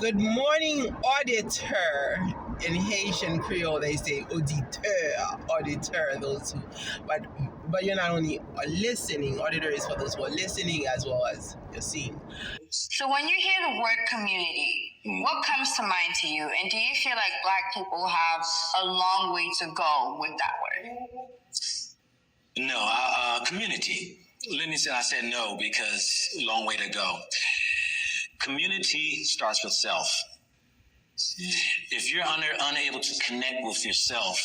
Good morning, auditor. In Haitian Creole, they say auditor, those who, but you're not only listening, auditor is for those who are listening as well as you're seeing. So when you hear the word community, what comes to mind to you? And do you feel like Black people have a long way to go with that word? No, community. Let me say I said no because long way to go. Community starts with self. If you're unable to connect with yourself,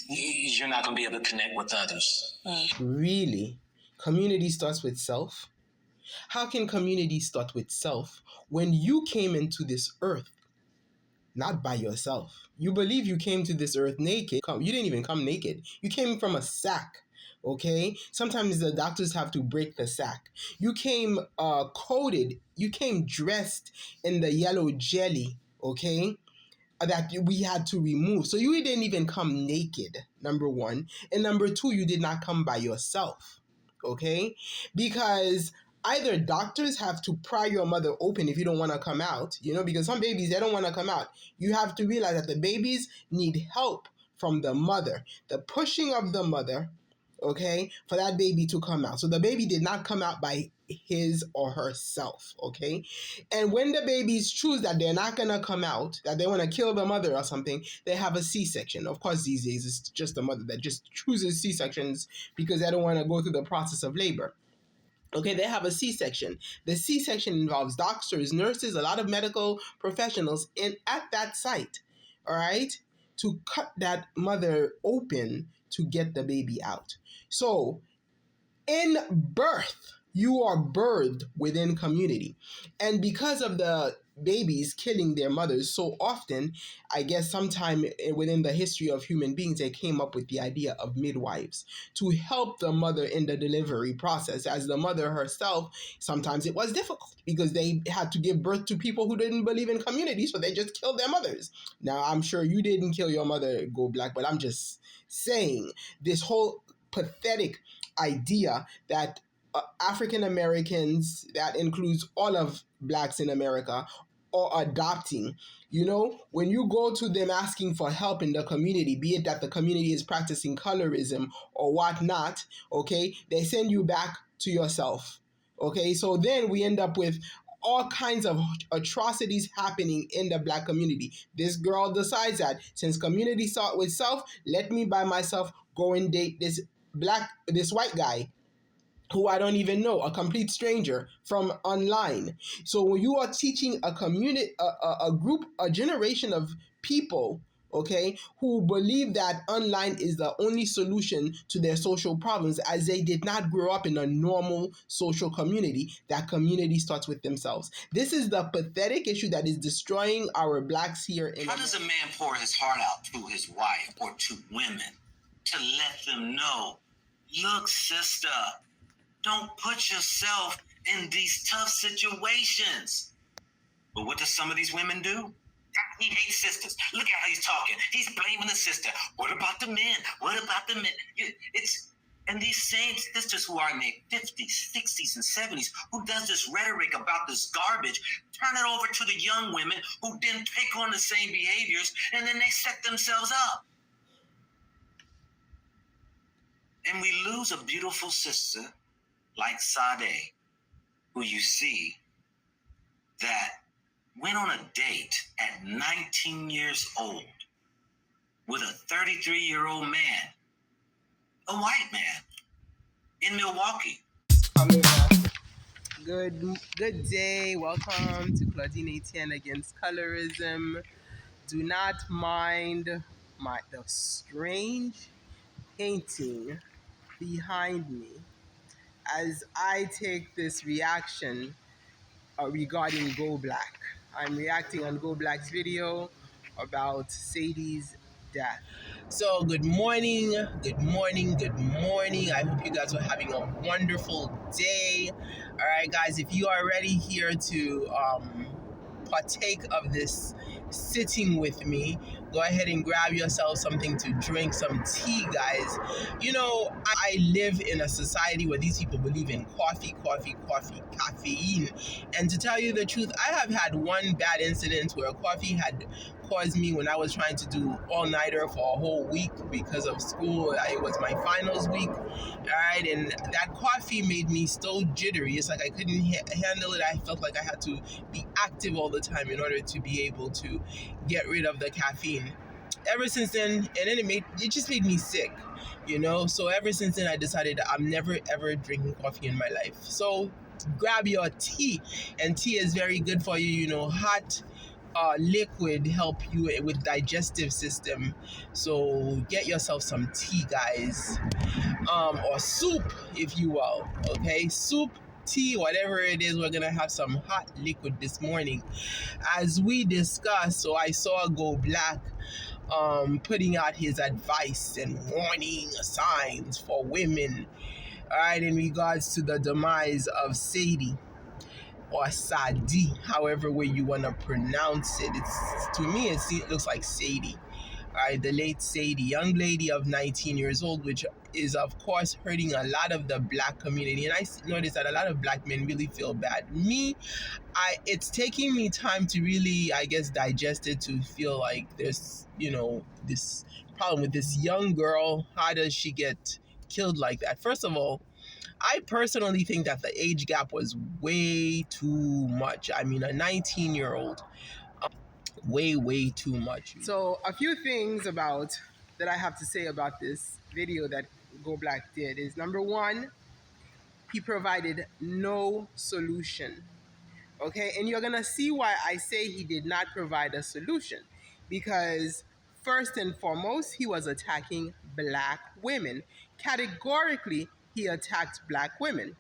you're not going to be able to connect with others. Really? Community starts with self? How can community start with self when you came into this earth not by yourself? You believe you came to this earth naked. You didn't even come naked. You came from a sack. Okay? Sometimes the doctors have to break the sack. You came coated. You came dressed in the yellow jelly. Okay? That we had to remove. So you didn't even come naked, number one. And number two, you did not come by yourself. Okay? Because either doctors have to pry your mother open if you don't want to come out, because some babies, they don't want to come out. You have to realize that the babies need help from the mother, the pushing of the mother, okay, for that baby to come out. So the baby did not come out by his or herself, okay? And when the babies choose that they're not going to come out, that they want to kill the mother or something, they have a C-section. Of course, these days, it's just the mother that just chooses C-sections because they don't want to go through the process of labor. Okay, they have a C-section. The C-section involves doctors, nurses, a lot of medical professionals at that site, all right, to cut that mother open to get the baby out. So, in birth, you are birthed within community. And because of the babies killing their mothers so often, I guess sometime within the history of human beings, they came up with the idea of midwives to help the mother in the delivery process. As the mother herself, sometimes it was difficult because they had to give birth to people who didn't believe in community, so they just killed their mothers. Now, I'm sure you didn't kill your mother, GoBlack, but I'm just saying this whole pathetic idea that African Americans, that includes all of Blacks in America, are adopting. When you go to them asking for help in the community, be it that the community is practicing colorism or whatnot, okay, they send you back to yourself. Okay, so then we end up with all kinds of atrocities happening in the Black community. This girl decides that since community start with self, let me by myself go and date this white guy who I don't even know, a complete stranger from online. So when you are teaching a community, a group, a generation of people, okay, who believe that online is the only solution to their social problems, as they did not grow up in a normal social community, that community starts with themselves. This is the pathetic issue that is destroying our Blacks here in How does a man pour his heart out to his wife or to women to let them know, look, sister, don't put yourself in these tough situations? But what do some of these women do? He hates sisters. Look at how he's talking. He's blaming the sister. What about the men? What about the men? And these same sisters who are in their 50s, 60s, and 70s, who does this rhetoric about this garbage, turn it over to the young women who then take on the same behaviors, and then they set themselves up. And we lose a beautiful sister like Sade, who you see that went on a date at 19 years old with a 33-year-old man, a white man, in Milwaukee. Good day. Welcome to Claudine Etienne Against Colorism. Do not mind the strange painting behind me as I take this reaction regarding GoBlack. I'm reacting on GoBlack's video about Sade's death. So good morning. I hope you guys are having a wonderful day. All right, guys, if you are ready here to partake of this sitting with me, go ahead and grab yourself something to drink, some tea, guys. You know, I live in a society where these people believe in coffee, caffeine. And to tell you the truth, I have had one bad incident where coffee had caused me, when I was trying to do all-nighter for a whole week because of school. It was my finals week, all right, and that coffee made me so jittery. It's like I couldn't handle it. I felt like I had to be active all the time in order to be able to get rid of the caffeine. Ever since then, and then it just made me sick, you know. So ever since then, I decided that I'm never ever drinking coffee in my life. So grab your tea, and tea is very good for you. You know, hot liquid help you with digestive system. So get yourself some tea, guys, or soup, if you will. Okay, soup, tea, whatever it is. We're gonna have some hot liquid this morning, as we discussed. So I saw GoBlack putting out his advice and warning signs for women, all right, in regards to the demise of Sade, or Sade, however way you want to pronounce it. It's, to me, it looks like Sadie. All right, the late Sade, young lady of 19 years old, which is, of course, hurting a lot of the black community. And I noticed that a lot of black men really feel bad. It's taking me time to really, I guess, digest it, to feel like there's, you know, this problem with this young girl. How does she get killed like that? First of all, I personally think that the age gap was way too much. I mean, a 19-year-old, way too much. So a few things that I have to say about this video that GoBlack did is, number one, he provided no solution. Okay, and you're gonna see why I say he did not provide a solution, because first and foremost, he was attacking black women. Categorically, he attacked black women.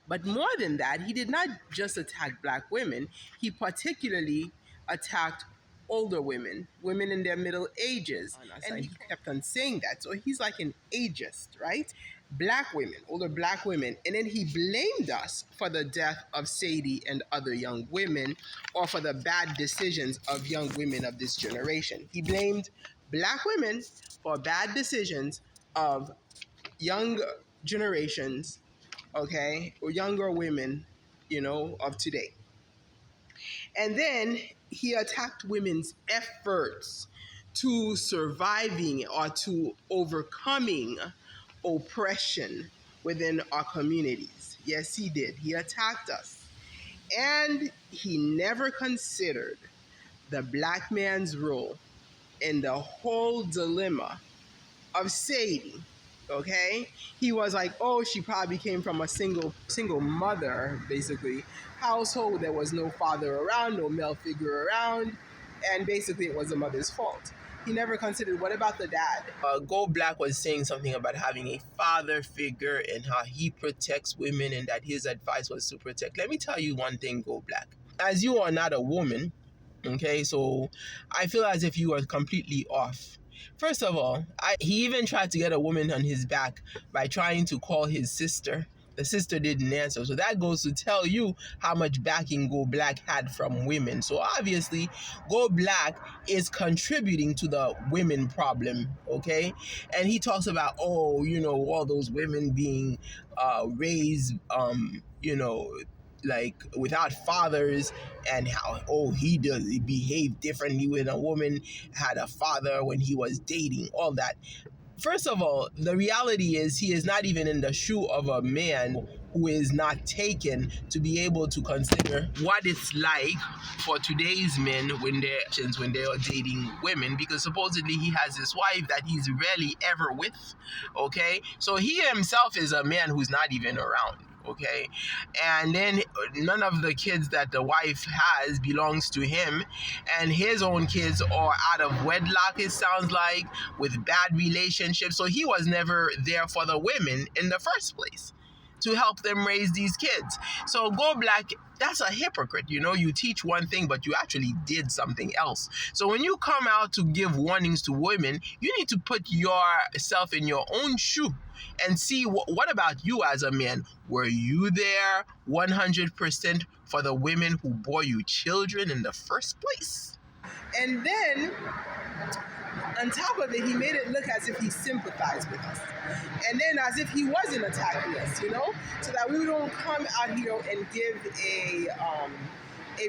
But more than that, he did not just attack black women, he particularly attacked older women, women in their middle ages. And he kept on saying that. So he's like an ageist, right? Black women, older black women. And then he blamed us for the death of Sade and other young women, or for the bad decisions of young women of this generation. He blamed black women for bad decisions of young generations, okay, or younger women, you know, of today. And then he attacked women's efforts to surviving or to overcoming oppression within our communities. Yes, he did. He attacked us. And he never considered the black man's role in the whole dilemma of Sade. Okay, he was like, oh, she probably came from a single mother, basically, household. There was no father around, no male figure around, and basically it was the mother's fault. He never considered, what about the dad? GoBlack was saying something about having a father figure and how he protects women, and that his advice was to protect. Let me tell you one thing, GoBlack. As you are not a woman, okay, so I feel as if you are completely off. First of all, he even tried to get a woman on his back by trying to call his sister. The sister didn't answer. So that goes to tell you how much backing GoBlack had from women. So obviously, GoBlack is contributing to the women problem, okay? And he talks about, oh, you know, all those women being raised, you know, like without fathers, and how, oh, he behaved differently when a woman had a father when he was dating, all that. First of all, the reality is he is not even in the shoe of a man who is not taken to be able to consider what it's like for today's men when they're dating women, because supposedly he has this wife that he's rarely ever with, okay? So he himself is a man who's not even around. Okay, and then none of the kids that the wife has belongs to him, and his own kids are out of wedlock, it sounds like, with bad relationships. So he was never there for the women in the first place to help them raise these kids. So GoBlack, that's a hypocrite. You know, you teach one thing, but you actually did something else. So when you come out to give warnings to women, you need to put yourself in your own shoe. and see what about you as a man? Were you there 100% for the women who bore you children in the first place? And then, on top of it, he made it look as if he sympathized with us. And then as if he wasn't attacking us, so that we don't come out here and give a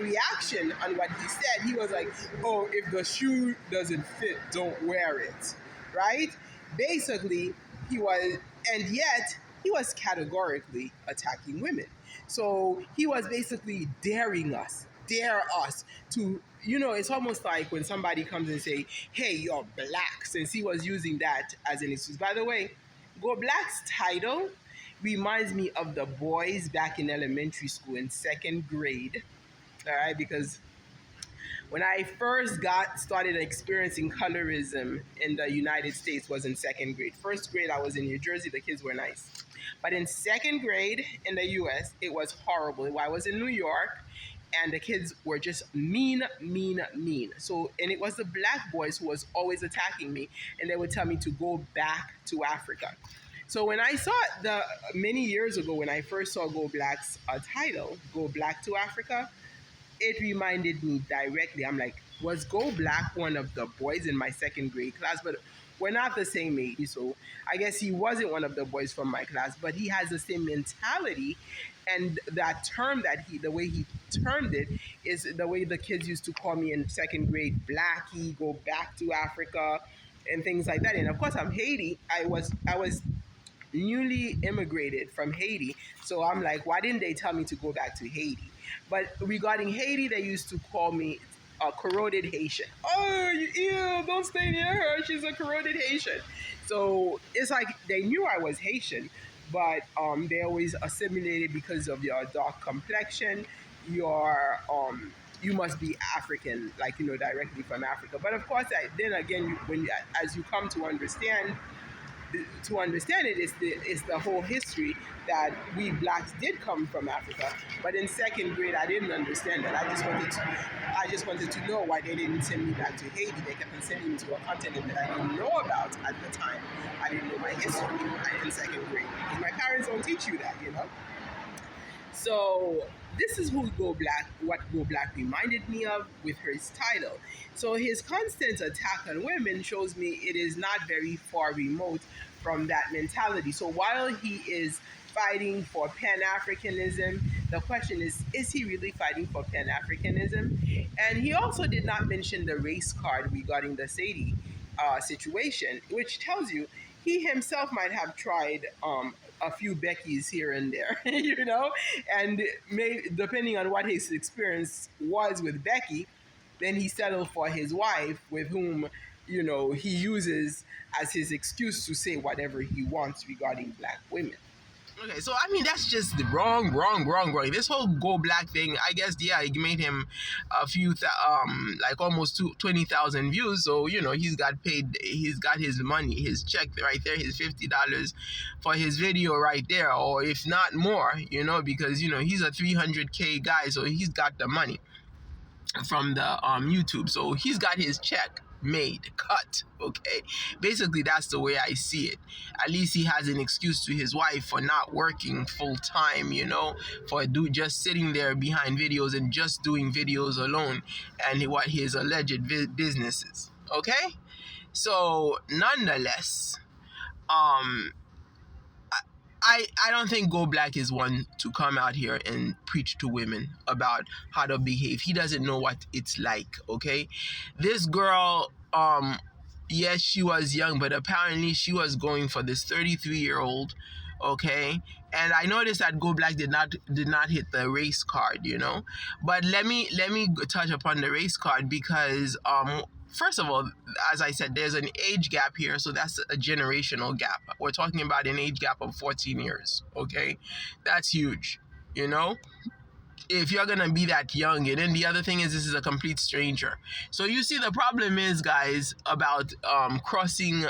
reaction on what he said. He was like, oh, if the shoe doesn't fit, don't wear it, right? Basically, he was, and yet he was categorically attacking women. So he was basically dare us to, it's almost like when somebody comes and say, hey, you're black, since he was using that as an excuse. By the way, GoBlack's title reminds me of the boys back in elementary school in second grade, all right? Because when I first started experiencing colorism in the United States was in second grade. First grade, I was in New Jersey, the kids were nice. But in second grade in the US, it was horrible. I was in New York, and the kids were just mean. So, and it was the black boys who was always attacking me, and they would tell me to go back to Africa. So when I saw it many years ago, when I first saw GoBlack's title, GoBlack2Africa, it reminded me directly. I'm like, was GoBlack one of the boys in my second grade class? But we're not the same age, so I guess he wasn't one of the boys from my class, but he has the same mentality. And that term the way he termed it is the way the kids used to call me in second grade, Blackie, go back to Africa, and things like that. And of course, I'm Haiti. I was newly immigrated from Haiti, so I'm like, why didn't they tell me to go back to Haiti? But regarding Haiti, they used to call me a corroded Haitian. Oh, ew, don't stay near her. She's a corroded Haitian. So it's like they knew I was Haitian, but they always assimilated because of your dark complexion, you must be African, directly from Africa. But of course, then again, as you come to understand it, it's the whole history that we blacks did come from Africa. But in second grade, I didn't understand that. I just wanted to know why they didn't send me back to Haiti. They kept on sending me to a continent that I didn't know about at the time. I didn't know my history in second grade. And my parents don't teach you that, So this is what GoBlack reminded me of with his title. So his constant attack on women shows me it is not very far remote from that mentality. So while he is fighting for Pan-Africanism, the question is he really fighting for Pan-Africanism? And he also did not mention the race card regarding the Sade situation, which tells you he himself might have tried a few Beckys here and there, and depending on what his experience was with Becky, then he settled for his wife, with whom, he uses as his excuse to say whatever he wants regarding black women. Okay, so that's just wrong. This whole GoBlack thing, I guess, it made him a few, almost 20,000 views. So, he's got paid, he's got his money, his check right there, his $50 for his video right there, or if not more, because, he's a 300K guy, so he's got the money from the YouTube. So he's got his check made, cut, okay? Basically, that's the way I see it. At least he has an excuse to his wife for not working full time, for just sitting there behind videos and just doing videos alone, and what his alleged businesses, okay? So, nonetheless, I don't think GoBlack is one to come out here and preach to women about how to behave. He doesn't know what it's like, okay? This girl, yes, she was young, but apparently she was going for this 33-year-old, okay? And I noticed that GoBlack did not hit the race card, But let me touch upon the race card because first of all, as I said, there's an age gap here, so that's a generational gap. We're talking about an age gap of 14 years, okay? That's huge, if you're gonna be that young. And then the other thing is, this is a complete stranger. So you see, the problem is, guys, about crossing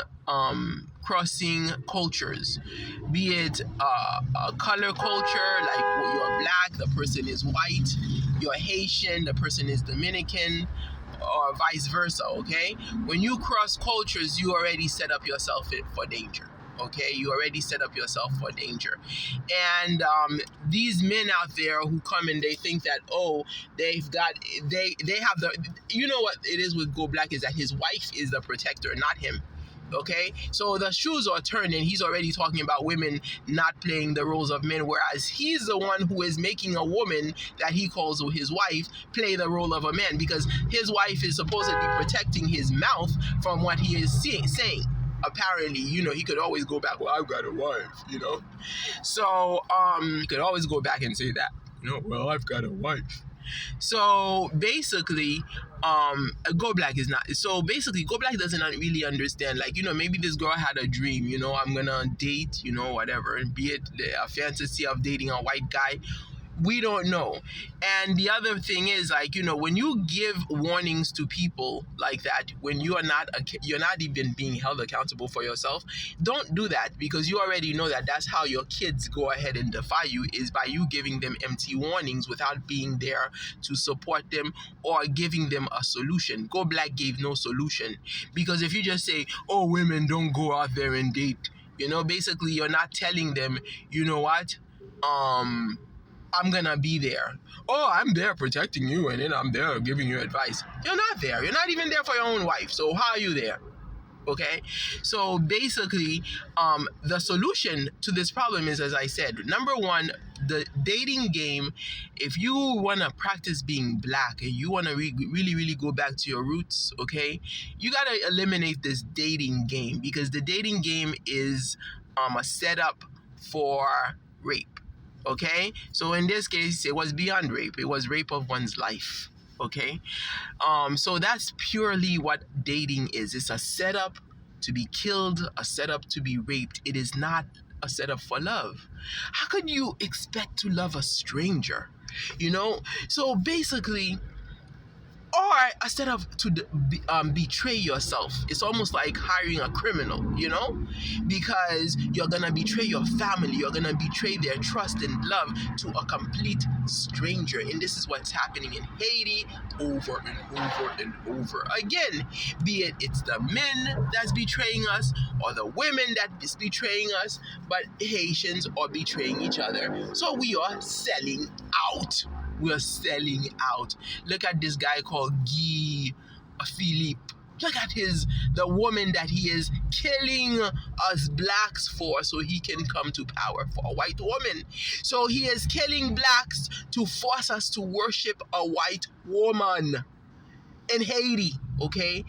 cultures, be it a color culture, like you're black, the person is white, you're Haitian, the person is Dominican, or vice versa, okay? When you cross cultures, you already set up yourself for danger, Okay, you already set up yourself for danger. And these men out there who come and they think that, oh, they have the, you know what it is with Go Black is that his wife is the protector, not him. Okay, so the shoes are turning. He's already talking about women not playing the roles of men, whereas he's the one who is making a woman that he calls his wife play the role of a man, because his wife is supposedly protecting his mouth from what he is saying. Apparently, you know, he could always go back, well, I've got a wife, you know. So he could always go back and say that, you know, well, I've got a wife. So basically, Go Black is not. So basically, Go Black doesn't really understand. Like, you know, maybe this girl had a dream. You know, I'm gonna date. You know, whatever. Be it a fantasy of dating a white guy. We don't know. And the other thing is, like, you know, when you give warnings to people like that, when you're not even being held accountable for yourself, don't do that, because you already know that that's how your kids go ahead and defy you, is by you giving them empty warnings without being there to support them or giving them a solution. Go Black gave no solution, because if you just say, oh, women don't go out there and date, you know, basically you're not telling them, you know what, I'm gonna be there. Oh, I'm there protecting you, and then I'm there giving you advice. You're not there. You're not even there for your own wife. So how are you there? Okay, so basically, the solution to this problem is, as I said, number one, the dating game. If you want to practice being black and you want to really go back to your roots, okay, you got to eliminate this dating game, because the dating game is a setup for rape. Okay, so in this case, it was beyond rape. It was rape of one's life. Okay, so that's purely what dating is. It's a setup to be killed, a setup to be raped. It is not a setup for love. How could you expect to love a stranger? You know, so basically, or a setup to betray yourself. It's almost like hiring a criminal, you know, because you're gonna betray your family, you're gonna betray their trust and love to a complete stranger. And this is what's happening in Haiti over and over and over again. Be it's the men that's betraying us or the women that is betraying us, but Haitians are betraying each other. So we are selling out. We're selling out. Look at this guy called Guy Philippe. Look at the woman that he is killing us blacks for, so he can come to power, for a white woman. So he is killing blacks to force us to worship a white woman in Haiti, okay?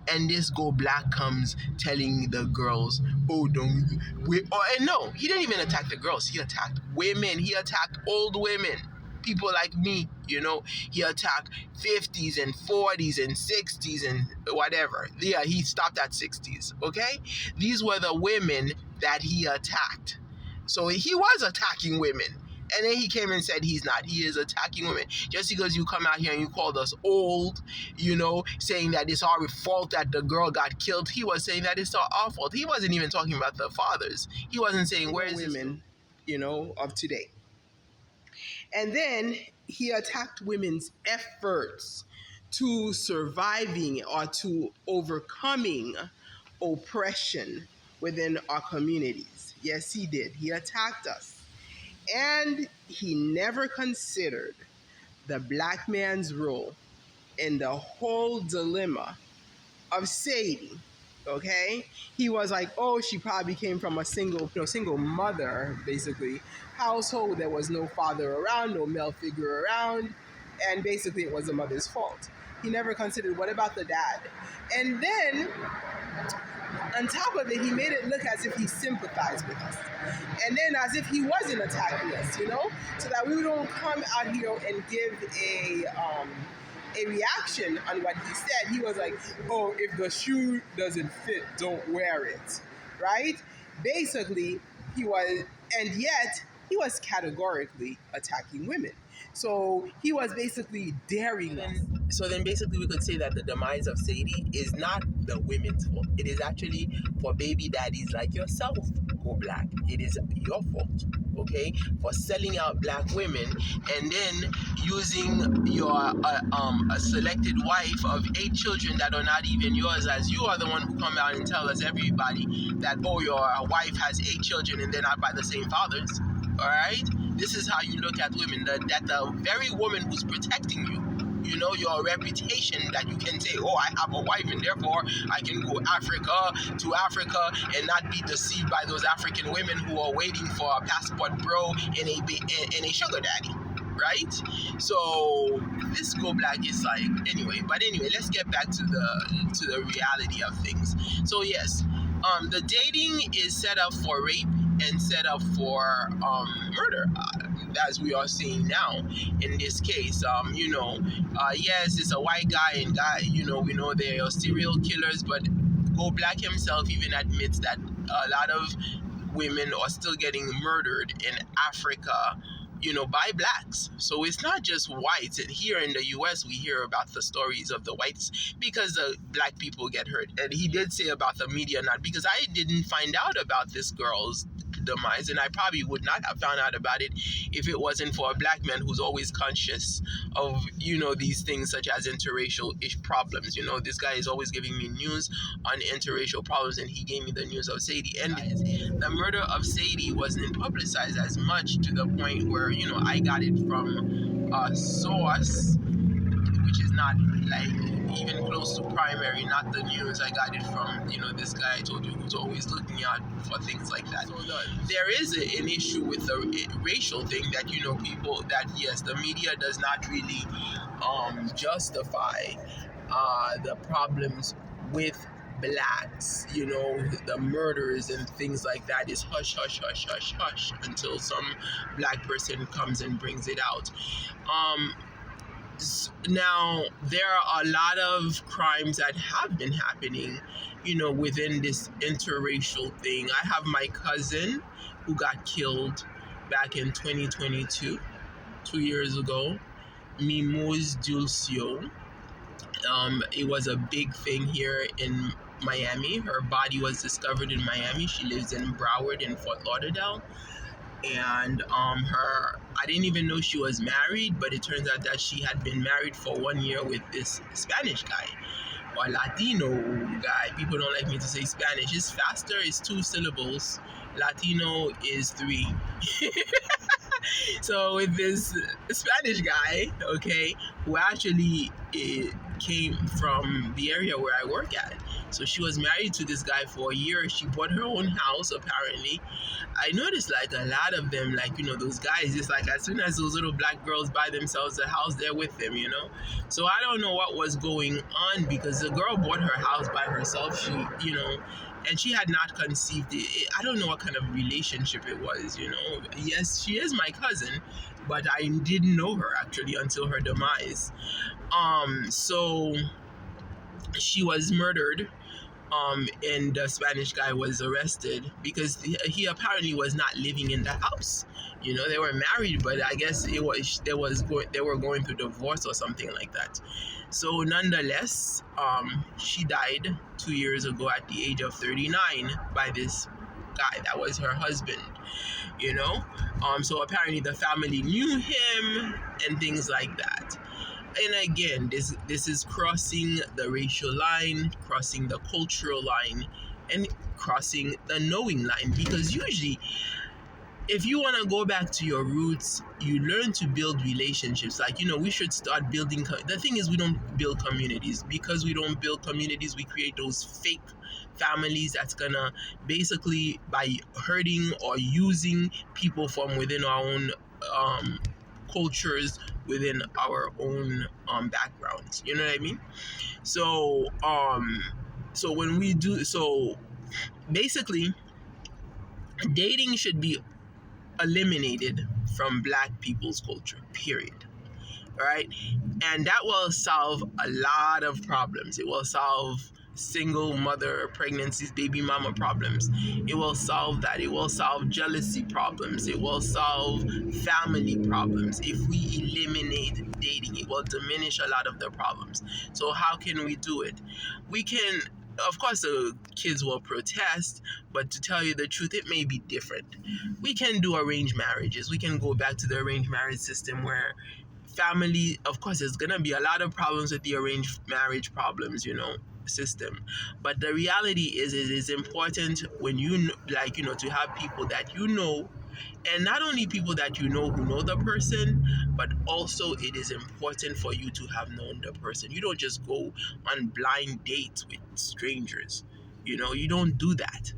And this Go Black comes telling the girls, oh, don't we? Oh, and no, he didn't even attack the girls. He attacked women. He attacked old women. People like me, you know, he attacked 50s and 40s and 60s and whatever. Yeah, he stopped at 60s, okay? These were the women that he attacked. So he was attacking women. And then he came and said he's not. He is attacking women. Just because you come out here and you called us old, you know, saying that it's our fault that the girl got killed, he was saying that it's our fault. He wasn't even talking about the fathers. He wasn't saying, where is women, you know, of today. And then he attacked women's efforts to surviving or to overcoming oppression within our communities. Yes, he did. He attacked us. And he never considered the black man's role in the whole dilemma of Sade. Okay, he was like, oh, she probably came from a single mother, basically, household. There was no father around, no male figure around, and basically it was the mother's fault. He never considered, what about the dad? And then, on top of it, he made it look as if he sympathized with us. And then as if he wasn't attacking us, you know, so that we don't come out here and give a reaction on what he said. He was like, oh, if the shoe doesn't fit, don't wear it, right? Basically, he was, and yet he was categorically attacking women. So he was basically daring us. So then basically we could say that the demise of Sade is not the women's fault. It is actually for baby daddies like yourself, Go Black. It is your fault, okay, for selling out black women, and then using your a selected wife of 8 children that are not even yours, as you are the one who come out and tell us, everybody, that, oh, your wife has 8 children and they're not by the same fathers. All right, this is how you look at women, that the very woman who's protecting you, you know, your reputation, that you can say, oh, I have a wife and therefore I can go to Africa and not be deceived by those African women who are waiting for a passport bro and a sugar daddy, right? So this Go Black is like, anyway, let's get back to the reality of things. So yes, the dating is set up for rape and set up for murder, as we are seeing now in this case. Yes, it's a white guy, and we know they are serial killers, but Go Black himself even admits that a lot of women are still getting murdered in Africa, by blacks. So it's not just whites. And here in the US, we hear about the stories of the whites because the black people get hurt. And he did say about the media, not because I didn't find out about this girl's demise, and I probably would not have found out about it if it wasn't for a black man who's always conscious of, these things such as interracial problems. This guy is always giving me news on interracial problems, and he gave me the news of Sade. And the murder of Sade wasn't publicized as much, to the point where, I got it from a source which is not like even close to primary, not the news. I got it from, this guy I told you who's always looking out for things like that. So there is an issue with the racial thing that, people, that yes, the media does not really justify the problems with blacks, the murders and things like that is hush, hush, hush, hush, hush, until some black person comes and brings it out. Now, there are a lot of crimes that have been happening, within this interracial thing. I have my cousin who got killed back in 2022, 2 years ago, Mimose Dulcio. It was a big thing here in Miami. Her body was discovered in Miami. She lives in Broward in Fort Lauderdale. And I didn't even know she was married, but it turns out that she had been married for 1 year with this Spanish guy, or Latino guy. People don't like me to say Spanish. It's faster, it's 2 syllables. Latino is 3. So with this Spanish guy, okay, who actually came from the area where I work at. So she was married to this guy for 1 year. She bought her own house, apparently. I noticed like a lot of them, like, those guys, it's like as soon as those little black girls buy themselves a house, they're with them, So I don't know what was going on, because the girl bought her house by herself. She, and she had not conceived it. I don't know what kind of relationship it was, Yes, she is my cousin, but I didn't know her actually until her demise. So she was murdered. And the Spanish guy was arrested because he apparently was not living in the house. They were married, but I guess they were going through divorce or something like that. So nonetheless, she died 2 years ago at the age of 39 by this guy that was her husband. So apparently the family knew him and things like that. And again, this is crossing the racial line, crossing the cultural line, and crossing the knowing line. Because usually, if you want to go back to your roots, you learn to build relationships. Like, we should start building. The thing is, we don't build communities. Because we don't build communities, we create those fake families that's gonna basically, by hurting or using people from within our own cultures, within our own backgrounds. You know what I mean? So when we do, so basically, dating should be eliminated from black people's culture, period. All right? And that will solve a lot of problems. It will solve single mother pregnancies, baby mama problems. It will solve that. It will solve jealousy problems. It will solve family problems. If we eliminate dating, it will diminish a lot of the problems. So how can we do it? We can of course, the kids will protest, but to tell you the truth, it may be different. We can do arranged marriages. We can go back to the arranged marriage system where family, of course, there's going to be a lot of problems with the arranged marriage problems, system. But the reality is, it is important when to have people that and not only people that who know the person, but also it is important for you to have known the person. You don't just go on blind dates with strangers. You don't do that.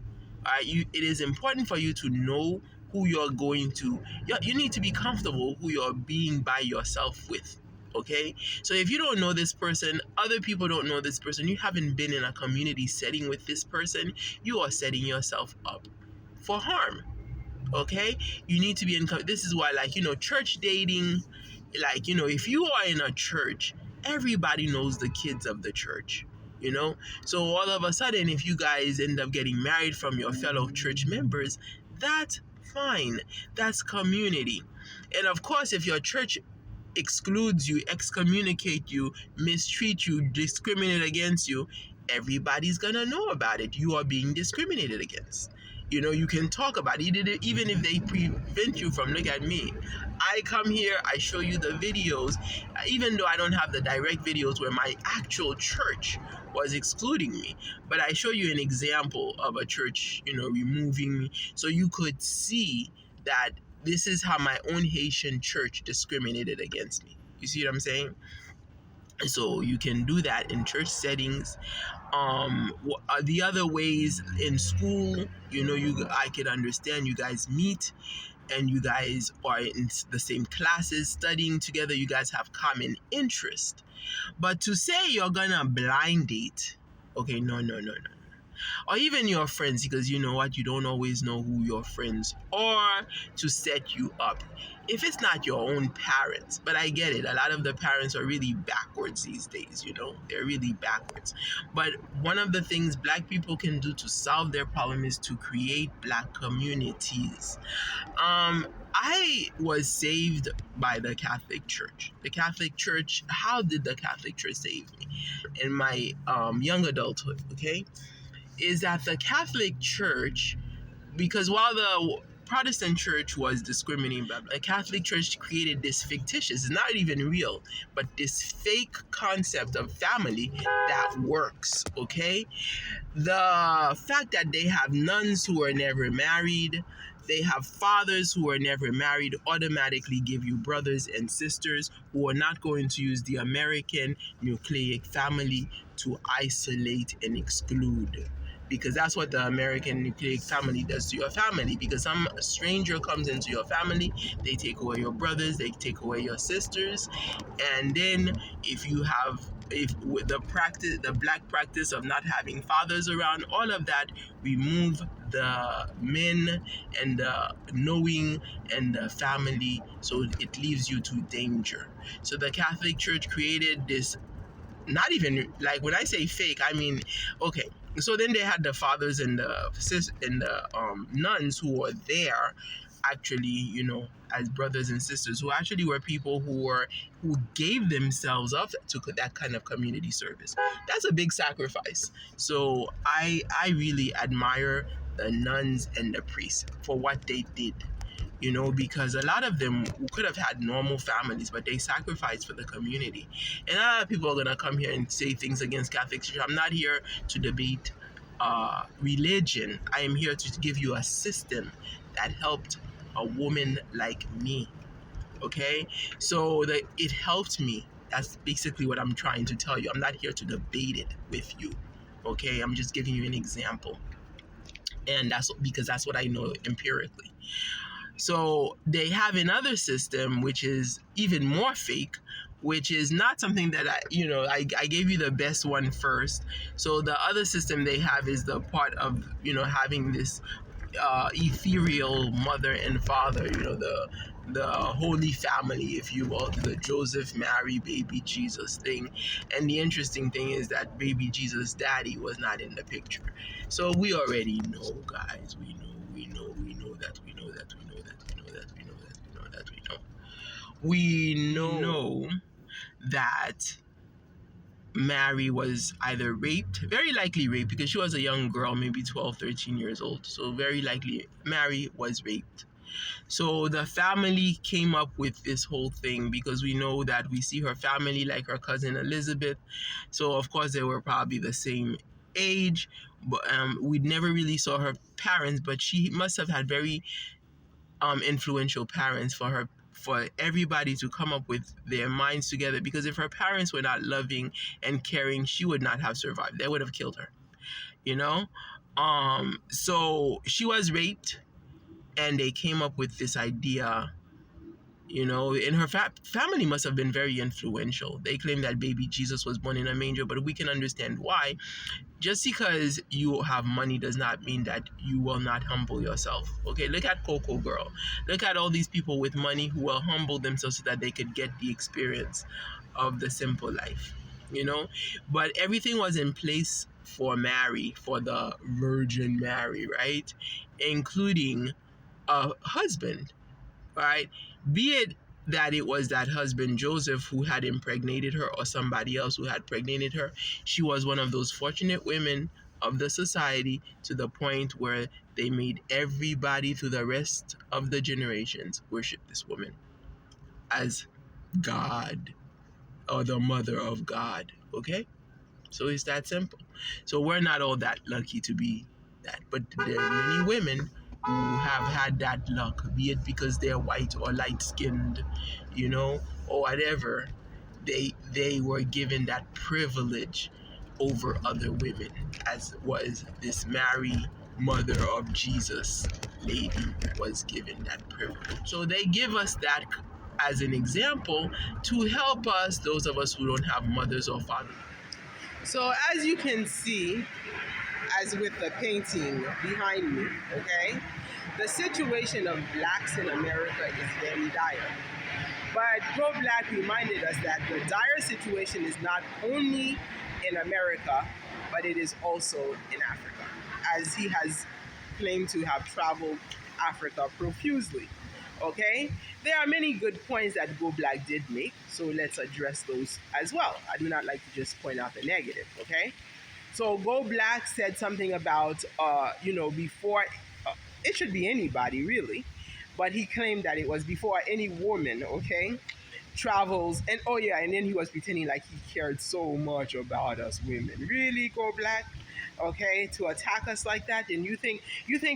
It is important for you to know who you're going to. You need to be comfortable who you're being by yourself with. Okay? So if you don't know this person, other people don't know this person, you haven't been in a community setting with this person, you are setting yourself up for harm. Okay? You need to be in. This is why, church dating, if you are in a church, everybody knows the kids of the church. So all of a sudden, if you guys end up getting married from your fellow church members, that's fine. That's community. And of course, if your church excludes you, excommunicate you, mistreat you, discriminate against you, everybody's gonna know about it. You are being discriminated against. You can talk about it, even if they prevent you from. Look at me. I come here, I show you the videos, even though I don't have the direct videos where my actual church was excluding me. But I show you an example of a church, removing me, so you could see that this is how my own Haitian church discriminated against me. You see what I'm saying? So you can do that in church settings. The other ways in school, I can understand you guys meet and you guys are in the same classes studying together. You guys have common interest. But to say you're gonna blind date, okay, no. Or even your friends, because you know what, you don't always know who your friends are to set you up. If it's not your own parents, but I get it, a lot of the parents are really backwards these days, they're really backwards. But one of the things Black people can do to solve their problem is to create Black communities. I was saved by the Catholic Church. The Catholic Church, how did the Catholic Church save me? In my young adulthood, okay? Is that the Catholic Church, because while the Protestant Church was discriminating, the Catholic Church created this fictitious, it's not even real, but this fake concept of family that works, okay? The fact that they have nuns who are never married, they have fathers who are never married, automatically give you brothers and sisters who are not going to use the American nucleic family to isolate and exclude. Because that's what the American nucleic family does to your family. Because some stranger comes into your family, they take away your brothers, they take away your sisters, and then if with the Black practice of not having fathers around, all of that remove the men and the knowing and the family, so it leaves you to danger. So the Catholic Church created this, not even, like, when I say fake, I mean, okay, so then they had the fathers and the nuns who were there actually, as brothers and sisters, who actually were people who gave themselves up to that kind of community service. That's a big sacrifice. So I really admire the nuns and the priests for what they did. Because a lot of them could have had normal families, but they sacrificed for the community. And a lot of people are going to come here and say things against Catholic Church. I'm not here to debate religion. I am here to give you a system that helped a woman like me. Okay? So that it helped me. That's basically what I'm trying to tell you. I'm not here to debate it with you. Okay? I'm just giving you an example. And that's because that's what I know empirically. So they have another system which is even more fake, which is not something that I gave you the best one first. So the other system they have is the part of having this ethereal mother and father, the Holy Family, if you will, the Joseph, Mary, baby Jesus thing. And the interesting thing is that baby Jesus' daddy was not in the picture. So we already know, guys. We know that. We know that Mary was either raped, very likely raped, because she was a young girl, maybe 12, 13 years old. So very likely Mary was raped. So the family came up with this whole thing because we know that we see her family like her cousin Elizabeth. So of course they were probably the same age, but we never really saw her parents, but she must have had very influential parents for everybody to come up with their minds together, because if her parents were not loving and caring, she would not have survived. They would have killed her, you know. So she was raped, and they came up with this idea, you know, and her family must have been very influential. They claim that baby Jesus was born in a manger, but we can understand why. Just because you have money does not mean that you will not humble yourself. Okay, look at Coco Girl. Look at all these people with money who will humble themselves so that they could get the experience of the simple life, you know. But everything was in place for Mary, for the Virgin Mary, right? Including a husband, right? Be it that it was that husband Joseph who had impregnated her, or somebody else who had pregnated her, she was one of those fortunate women of the society, to the point where they made everybody through the rest of the generations worship this woman as God, or the mother of God. Okay? So it's that simple. So we're not all that lucky to be that, but there are many women who have had that luck, be it because they're white or light skinned, you know, or whatever. They were given that privilege over other women, as was this Mary, mother of Jesus lady, was given that privilege. So they give us that as an example to help us, those of us who don't have mothers or fathers. So as you can see, as with the painting behind me, okay, the situation of blacks in America is very dire. But GoBlack reminded us that the dire situation is not only in America, but it is also in Africa, as he has claimed to have traveled Africa profusely. Okay, there are many good points that GoBlack did make, so let's address those as well. I do not like to just point out the negative. Okay, so GoBlack said something about before it should be anybody really, but he claimed that it was before any woman, okay, travels. And oh yeah, and then he was pretending like he cared so much about us women. Really, GoBlack? Okay, to attack us like that? And you think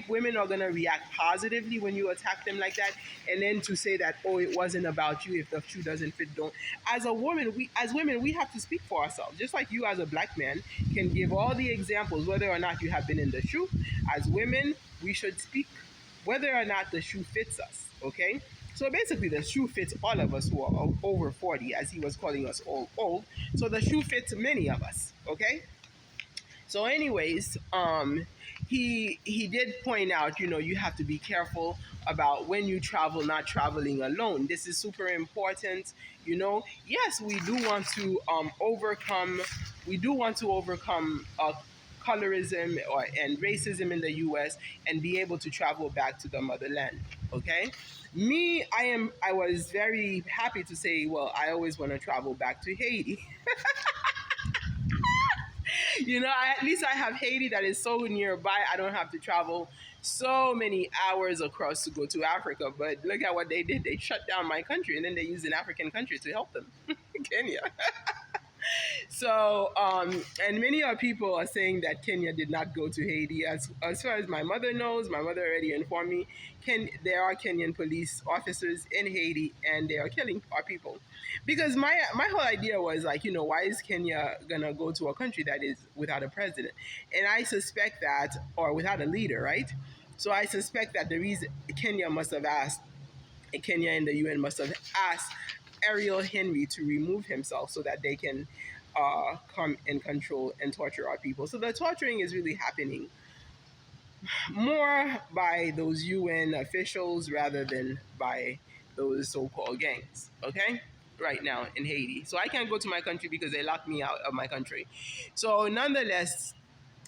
women are gonna react positively when you attack them like that? And then to say that, oh, it wasn't about you, if the shoe doesn't fit, don't. As women we have to speak for ourselves, just like you as a black man can give all the examples whether or not you have been in the shoe. As women, we should speak whether or not the shoe fits us. Okay, so basically the shoe fits all of us who are over 40, as he was calling us all old. So the shoe fits many of us. Okay, so anyways, he did point out, you have to be careful about when you travel, not traveling alone. This is super important. Yes, we do want to overcome colorism and racism in the U.S. and be able to travel back to the motherland. Okay, I was very happy to say, well, I always want to travel back to Haiti. At least I have Haiti that is so nearby. I don't have to travel so many hours across to go to Africa. But look at what they did. They shut down my country, and then they used an African country to help them, Kenya. So, and many people are saying that Kenya did not go to Haiti. As far as my mother knows, my mother already informed me, there are Kenyan police officers in Haiti, and they are killing our people. Because my whole idea was like, why is Kenya gonna go to a country that is without a president? And I suspect that, or without a leader, right? So I suspect that the reason Kenya and the UN must have asked Ariel Henry to remove himself so that they can come and control and torture our people. So the torturing is really happening more by those UN officials rather than by those so-called gangs, okay? Right now in Haiti. So I can't go to my country because they locked me out of my country. So nonetheless,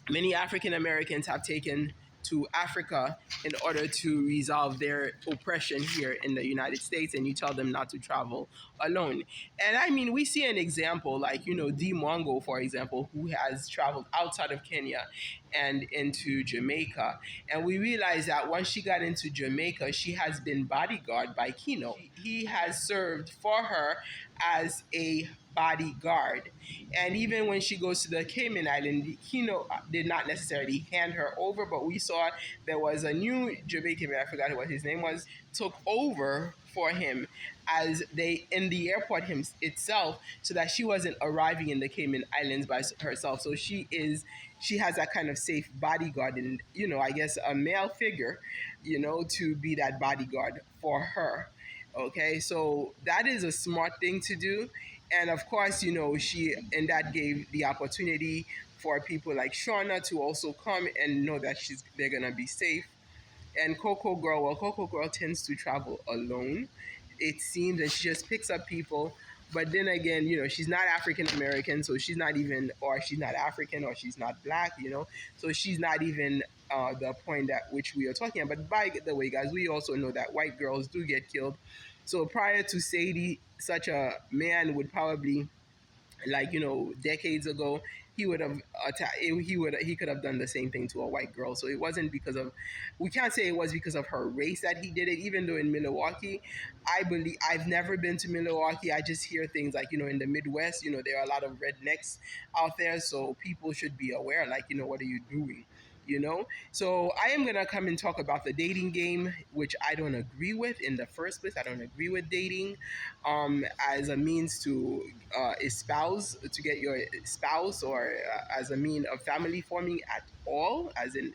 many African Americans have taken to Africa in order to resolve their oppression here in the United States, and you tell them not to travel alone. And I mean, we see an example like, D Mongo, for example, who has traveled outside of Kenya and into Jamaica. And we realize that once she got into Jamaica, she has been bodyguard by Kino. He has served for her as a bodyguard. And even when she goes to the Cayman Island, Kino did not necessarily hand her over, but we saw there was a new Jamaican, I forgot what his name was, took over for him as they in the airport itself, so that she wasn't arriving in the Cayman Islands by herself. So she has that kind of safe bodyguard, and I guess a male figure, to be that bodyguard for her. Okay, so that is a smart thing to do. And of course, that gave the opportunity for people like Shauna to also come and know that they're gonna be safe. And Coco Girl tends to travel alone, it seems, and she just picks up people. But then again, she's not African American, so she's not even, or she's not African, or she's not black, so she's not even the point at which we are talking about. But by the way, guys, we also know that white girls do get killed. So prior to Sade, such a man would probably, like, decades ago, he would have he could have done the same thing to a white girl. So it wasn't because of, we can't say it was because of her race that he did it. Even though in Milwaukee, I believe, I've never been to Milwaukee, I just hear things like, in the Midwest, there are a lot of rednecks out there, so people should be aware, like, what are you doing? So I am gonna come and talk about the dating game, which I don't agree with in the first place. I don't agree with dating as a means to espouse, to get your spouse, or as a mean of family forming at all, as in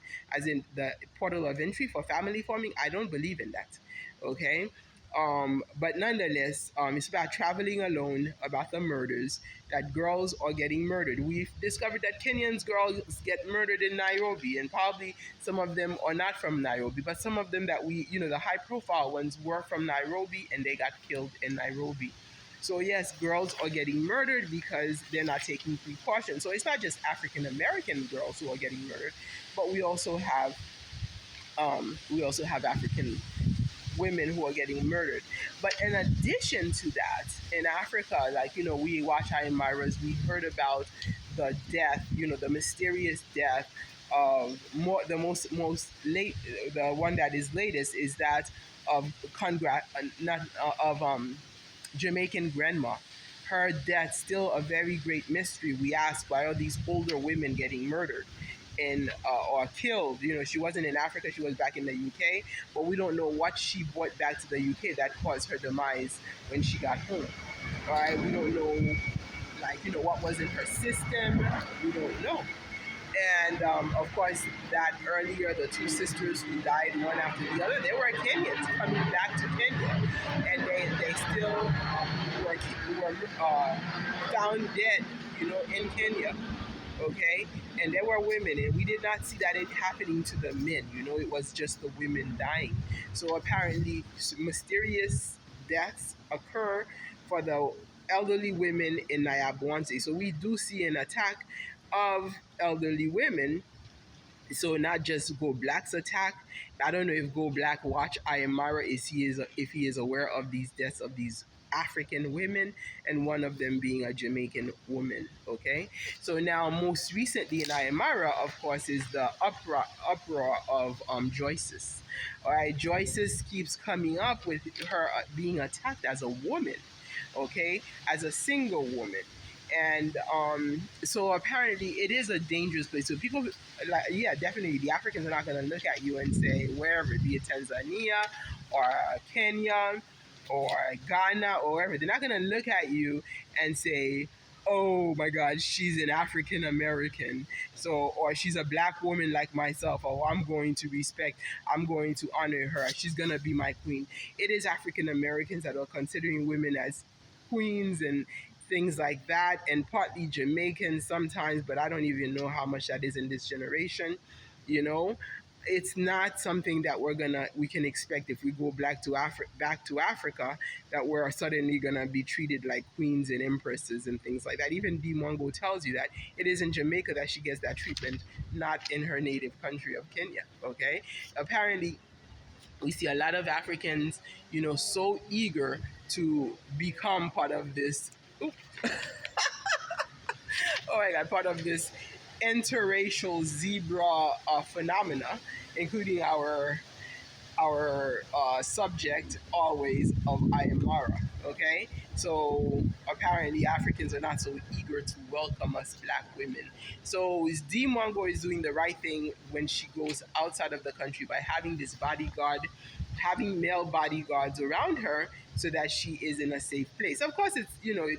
the portal of entry for family forming. I don't believe in that. Okay. But nonetheless, it's about traveling alone, about the murders, that girls are getting murdered. We've discovered that Kenyans girls get murdered in Nairobi, and probably some of them are not from Nairobi, but some of them that the high profile ones were from Nairobi, and they got killed in Nairobi. So yes, girls are getting murdered because they're not taking precautions. So it's not just African American girls who are getting murdered, but we also have African women who are getting murdered. But in addition to that, in Africa, like, we watch Myra's, we heard about the death, the mysterious death of the one that is latest is that of Jamaican grandma. Her death still a very great mystery. We ask, why are these older women getting murdered or killed? She wasn't in Africa, she was back in the UK, but we don't know what she brought back to the UK that caused her demise when she got home. All right, we don't know, like, what was in her system. We don't know. And of course, that earlier, the two sisters who died one after the other, they were Kenyans coming back to Kenya, and they still were found dead, in Kenya. Okay, and there were women, and we did not see that it happening to the men. It was just the women dying. So apparently, mysterious deaths occur for the elderly women in Nyaboanse. So we do see an attack of elderly women. So not just GoBlack's attack. I don't know if GoBlack watch Myra, if he is aware of these deaths of these African women, and one of them being a Jamaican woman. Okay, so now most recently in Myra, of course, is the uproar of Joyce's. All right, Joyce's keeps coming up with her being attacked as a woman. Okay, as a single woman. And so apparently it is a dangerous place. So people, like, yeah, definitely the Africans are not going to look at you and say, wherever, be it Tanzania or Kenya or Ghana or wherever, they're not going to look at you and say, oh my God, she's an African American, so, or she's a black woman like myself, or I'm going to honor her, she's gonna be my queen. It is African Americans that are considering women as queens and things like that, and partly Jamaican sometimes, but I don't even know how much that is in this generation, you know. it's not something that we can expect if we go back to Africa, that we're suddenly gonna be treated like queens and empresses and things like that. Even D Mongo tells you that it is in Jamaica that she gets that treatment, not in her native country of Kenya. Okay, apparently we see a lot of Africans, so eager to become part of this. Oop, oh my God, part of this interracial zebra phenomena, including our subject always of Ayamara. Okay, so apparently Africans are not so eager to welcome us black women. So D Mongo is doing the right thing when she goes outside of the country by having this bodyguard, having male bodyguards around her so that she is in a safe place. Of course, it's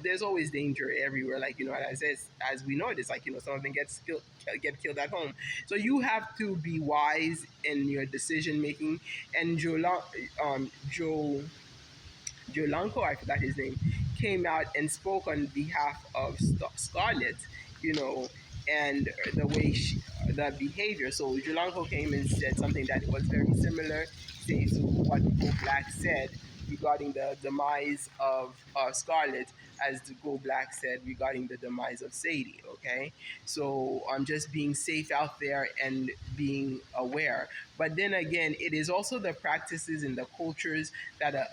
there's always danger everywhere. Like as we know, it's like some of them get killed at home. So you have to be wise in your decision making. And Joe Lanko, I forgot his name, came out and spoke on behalf of Scarlett, you know, and the way the behavior. So Joe Lanko came and said something that was very similar to what GoBlack said regarding the demise of Scarlett, as the GoBlack said regarding the demise of Sadie. Okay, so I'm just being safe out there and being aware. But then again, it is also the practices and the cultures that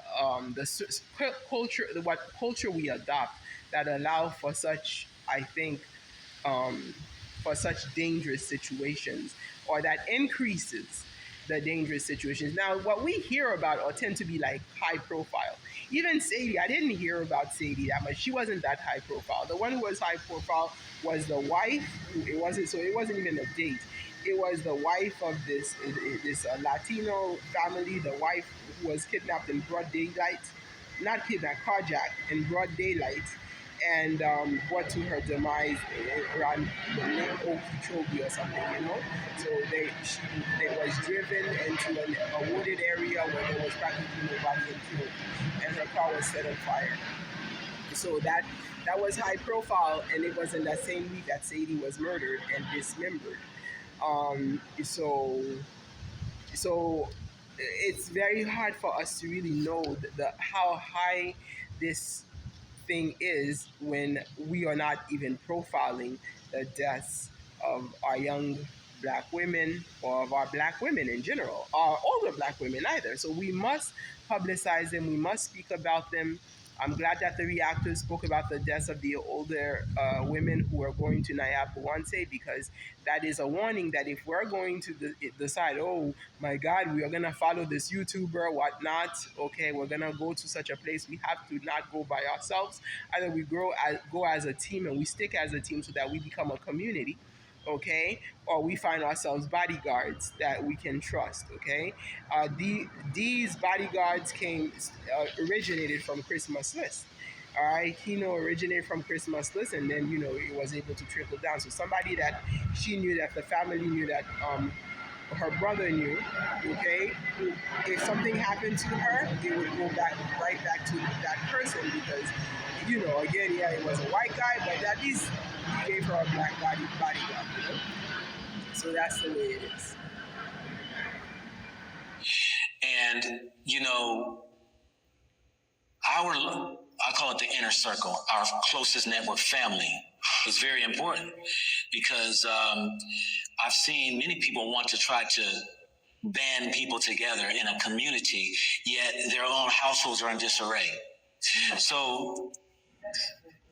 what culture we adopt that allow for such, I think, um, for such dangerous situations, or that increases the dangerous situations. Now, what we hear about or tend to be like high profile. Even Sadie, I didn't hear about Sadie that much. She wasn't that high profile. The one who was high profile was the wife. It wasn't even a date. It was the wife of this Latino family. The wife who was kidnapped in broad daylight, not kidnapped, carjacked in broad daylight, and brought to her demise around the Lake Okeechobee or something, So they was driven into a wooded area where there was practically nobody and killed, and her car was set on fire. So that was high profile, and it was in that same week that Sadie was murdered and dismembered. So it's very hard for us to really know how high this thing is when we are not even profiling the deaths of our young black women, or of our black women in general, or older black women either. So we must publicize them. We must speak about them. I'm glad that the reactors spoke about the deaths of the older women who are going to Nayab Bwante, because that is a warning that if we're going to decide, oh my God, we are going to follow this YouTuber, whatnot, okay, we're going to go to such a place, we have to not go by ourselves. Either we go as a team, and we stick as a team so that we become a community, okay, or we find ourselves bodyguards that we can trust, okay. These bodyguards originated from Christmas List. All right, Kino originated from Christmas List, and then it was able to trickle down. So somebody that she knew, that the family knew, that her brother knew, okay, if something happened to her, it would go right back to that person, because again, yeah, it was a white guy, but at least he gave her a black bodyguard, So that's the way it is. And I call it the inner circle, our closest network family, is very important, because I've seen many people want to try to band people together in a community, yet their own households are in disarray. So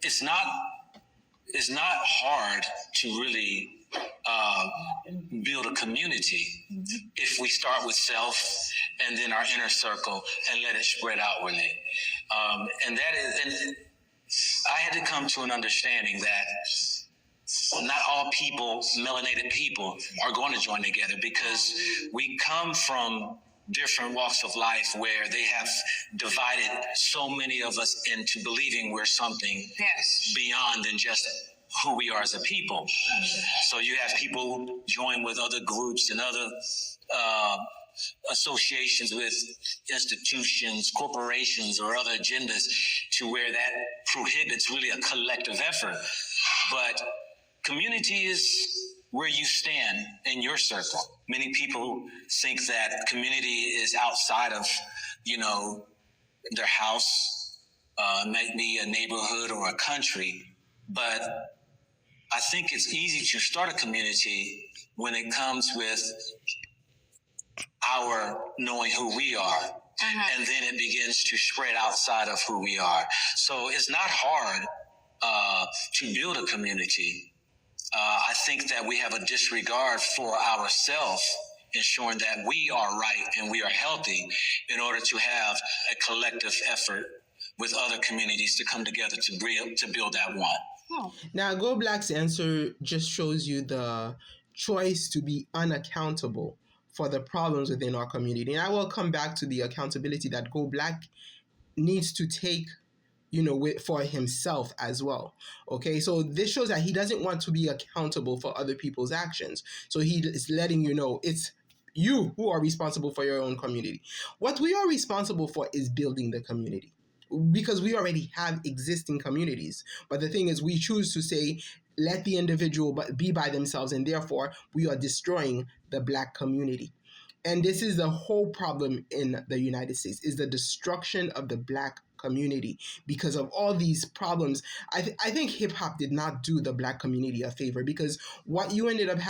it's not hard to really build a community if we start with self and then our inner circle and let it spread outwardly. And I had to come to an understanding that not all people, melanated people, are going to join together, because we come from different walks of life where they have divided so many of us into believing we're something beyond than just who we are as a people. So you have people who join with other groups and other associations with institutions, corporations, or other agendas, to where that prohibits really a collective effort. But community is where you stand in your circle. Many people think that community is outside of, their house, might be a neighborhood or a country, but I think it's easy to start a community when it comes with our knowing who we are. And then it begins to spread outside of who we are. So it's not hard to build a community. I think that we have a disregard for ourselves, ensuring that we are right and we are healthy in order to have a collective effort with other communities to come together to build that one. Now, GoBlack's answer just shows you the choice to be unaccountable for the problems within our community. And I will come back to the accountability that GoBlack needs to take, for himself as well. Okay, so this shows that he doesn't want to be accountable for other people's actions. So he is letting you know it's you who are responsible for your own community. What we are responsible for is building the community, because we already have existing communities. But the thing is, we choose to say, let the individual be by themselves, and therefore we are destroying the Black community. And this is the whole problem in the United States, is the destruction of the Black community because of all these problems. I think hip hop did not do the Black community a favor, because what you ended up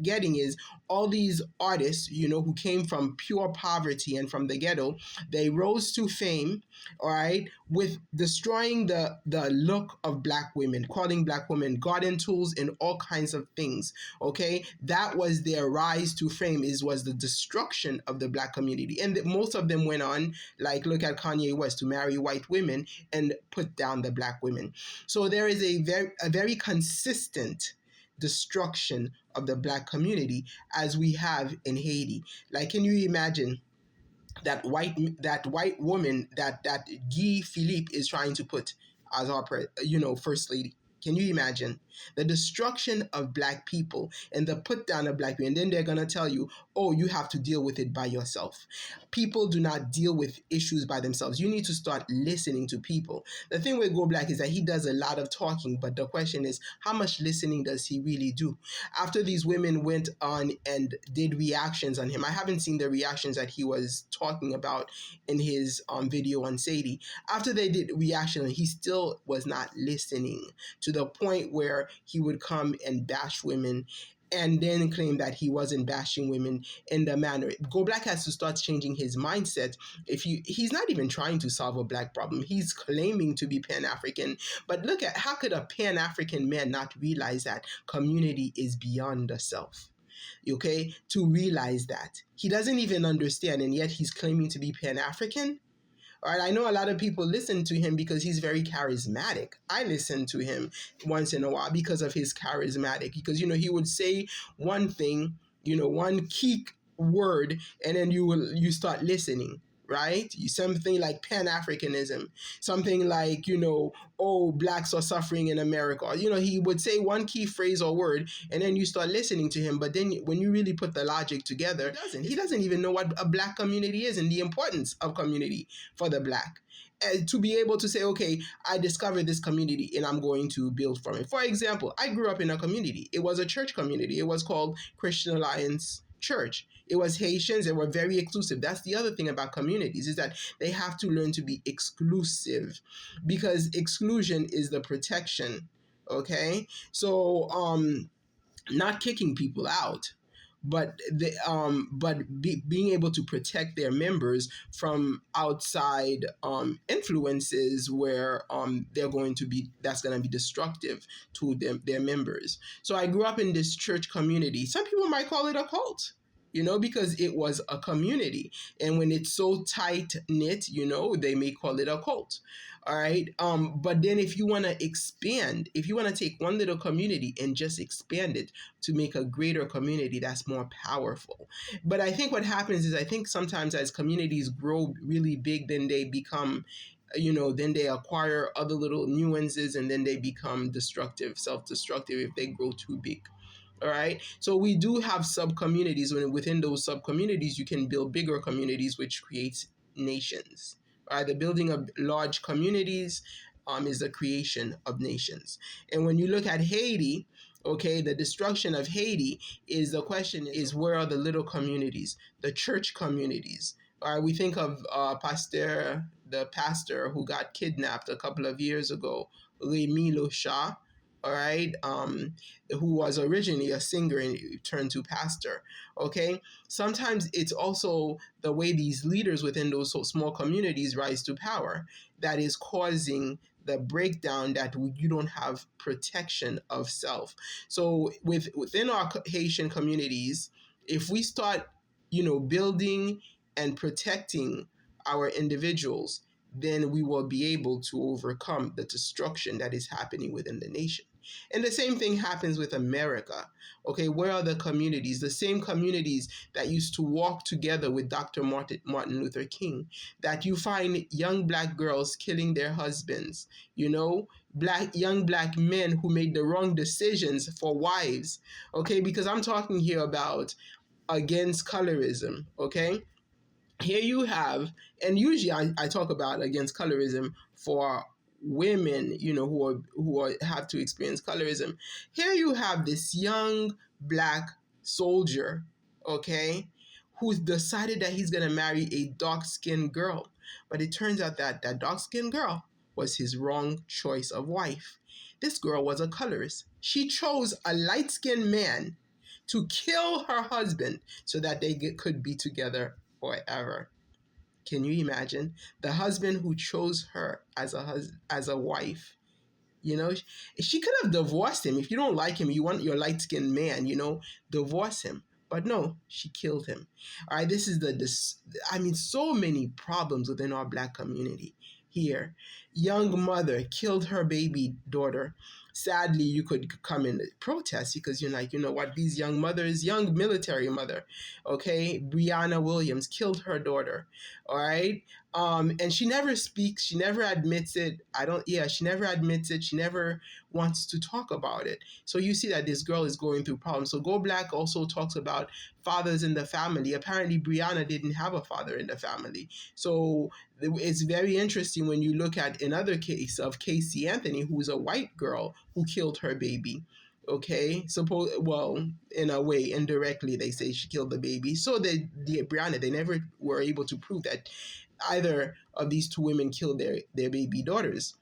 getting is all these artists, who came from pure poverty and from the ghetto, they rose to fame, all right, with destroying the look of Black women, calling Black women garden tools and all kinds of things. Okay, that was their rise to fame, was the destruction of the Black community. And most of them went on, like look at Kanye West, to marry white women and put down the Black women. So there is a very consistent destruction of the Black community as we have in Haiti. Like, can you imagine that white woman that Guy Philippe is trying to put as our first lady? Can you imagine the destruction of Black people and the put down of Black people? And then they're going to tell you, oh, you have to deal with it by yourself. People do not deal with issues by themselves. You need to start listening to people. The thing with GoBlack is that he does a lot of talking, but the question is, how much listening does he really do? After these women went on and did reactions on him, I haven't seen the reactions that he was talking about in his video on Sade. After they did reaction, he still was not listening, to the point where he would come and bash women and then claim that he wasn't bashing women in the manner. GoBlack has to start changing his mindset. He's not even trying to solve a Black problem. He's claiming to be Pan-African. But look at, how could a Pan-African man not realize that community is beyond the self? Okay, to realize that. He doesn't even understand, and yet he's claiming to be Pan-African. All right, I know a lot of people listen to him because he's very charismatic. I listen to him once in a while because of his charismatic. Because, he would say one thing, one key word, and then you start listening, right? Something like Pan-Africanism, something like, oh, Blacks are suffering in America. He would say one key phrase or word, and then you start listening to him. But then when you really put the logic together, he doesn't even know what a Black community is and the importance of community for the Black. To be able to say, okay, I discovered this community and I'm going to build from it. For example, I grew up in a community. It was a church community. It was called Christian Alliance Church. It was Haitians. They were very exclusive. That's the other thing about communities, is that they have to learn to be exclusive, because exclusion is the protection. Okay, so not kicking people out, but being able to protect their members from outside influences where that's going to be destructive to their members. So I grew up in this church community. Some people might call it a cult, because it was a community. And when it's so tight knit, they may call it a cult. All right. But then if you want to expand, if you want to take one little community and just expand it to make a greater community, that's more powerful. But I think what happens is, I think sometimes as communities grow really big, then they become, then they acquire other little nuances, and then they become self-destructive if they grow too big. All right. So we do have sub-communities. Within those sub-communities, you can build bigger communities, which creates nations. All right. The building of large communities is the creation of nations. And when you look at Haiti, Okay, the destruction of Haiti is the question is where are the little communities, the church communities? All right, we think of the pastor who got kidnapped a couple of years ago, Remy Shah, all right, who was originally a singer and turned to pastor. Okay, sometimes it's also the way these leaders within those small communities rise to power that is causing the breakdown that you don't have protection of self. So within our Haitian communities, if we start, building and protecting our individuals, then we will be able to overcome the destruction that is happening within the nation. And the same thing happens with America. Okay, where are the communities? The same communities that used to walk together with Dr. Martin Luther King, that you find young black girls killing their husbands, young black men who made the wrong decisions for wives. Okay, because I'm talking here about against colorism. Okay, here you have, and usually I talk about against colorism for women, who have to experience colorism. Here you have this young black soldier, okay, who's decided that he's gonna marry a dark-skinned girl, but it turns out that that dark-skinned girl was his wrong choice of wife. This girl was a colorist. She chose a light-skinned man to kill her husband so that they could be together forever. Can you imagine the husband who chose her as a wife? She could have divorced him. If you don't like him, you want your light-skinned man, divorce him. But no, she killed him. All right, this is so many problems within our black community here. Young mother killed her baby daughter. Sadly, you could come and protest because you're like, what, these young military mother, okay, Breonna Williams killed her daughter, all right, and she never speaks, she never admits it. She never admits it. She never wants to talk about it. So you see that this girl is going through problems. So Go Black also talks about fathers in the family. Apparently, Breonna didn't have a father in the family. So it's very interesting when you look at another case of Casey Anthony, who's a white girl who killed her baby. Okay, in a way, indirectly, they say she killed the baby. So the Breonna, they never were able to prove that either of these two women killed their baby daughters.